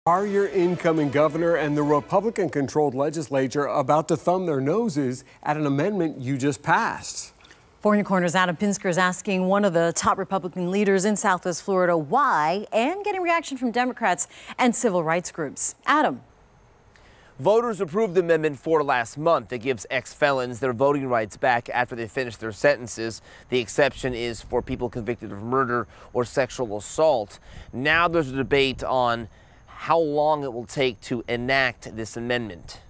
Are your incoming governor and the Republican-controlled legislature about to thumb their noses at an amendment you just passed? 4 News Corner's Adam Pinsker is asking one of the top Republican leaders in Southwest Florida why, and getting reaction from Democrats and civil rights groups. Adam. Voters approved Amendment 4 last month. It gives ex-felons their voting rights back after they finish their sentences. The exception is for people convicted of murder or sexual assault. Now there's a debate on how long it will take to enact this amendment.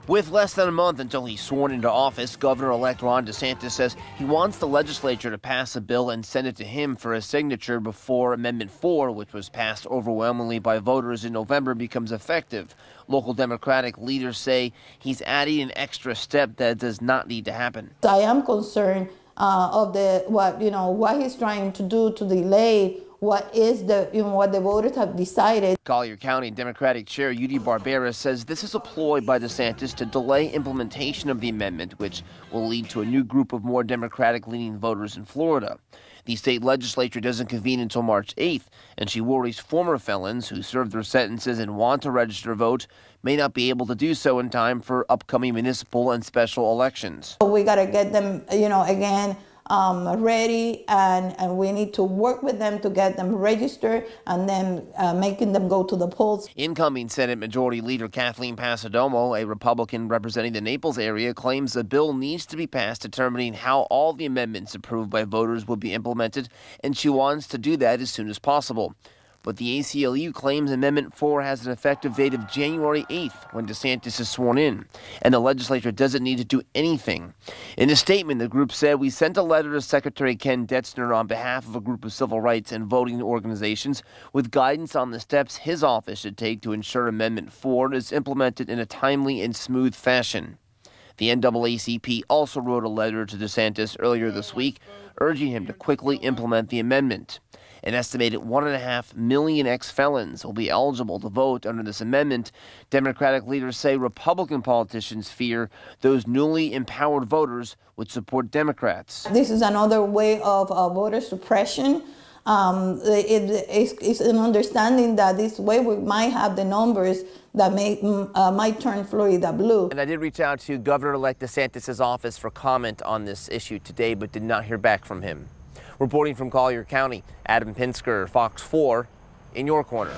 With less than a month until he's sworn into office, Governor-elect Ron DeSantis says he wants the legislature to pass a bill and send it to him for a signature before Amendment 4, which was passed overwhelmingly by voters in November, becomes effective. Local Democratic leaders say he's adding an extra step that does not need to happen. I am concerned of what he's trying to do to delay what the voters have decided. Collier County Democratic Chair Judy Barbera says this is a ploy by DeSantis to delay implementation of the amendment, which will lead to a new group of more Democratic-leaning voters in Florida. The state legislature doesn't convene until March 8th, and she worries former felons who served their sentences and want to register to vote may not be able to do so in time for upcoming municipal and special elections. We got to get them, again, ready, and we need to work with them to get them registered and then making them go to the polls. Incoming Senate Majority Leader Kathleen Passidomo, a Republican representing the Naples area, claims a bill needs to be passed determining how all the amendments approved by voters will be implemented, and she wants to do that as soon as possible. But the ACLU claims Amendment 4 has an effective date of January 8th when DeSantis is sworn in, and the legislature doesn't need to do anything. In a statement, the group said, "We sent a letter to Secretary Ken Detzner on behalf of a group of civil rights and voting organizations with guidance on the steps his office should take to ensure Amendment 4 is implemented in a timely and smooth fashion." The NAACP also wrote a letter to DeSantis earlier this week, urging him to quickly implement the amendment. An estimated 1.5 million ex-felons will be eligible to vote under this amendment. Democratic leaders say Republican politicians fear those newly empowered voters would support Democrats. This is another way of voter suppression. It's an understanding that this way we might have the numbers that might turn Florida blue. And I did reach out to Governor-elect DeSantis' office for comment on this issue today, but did not hear back from him. Reporting from Collier County, Adam Pinsker, Fox 4, in your corner.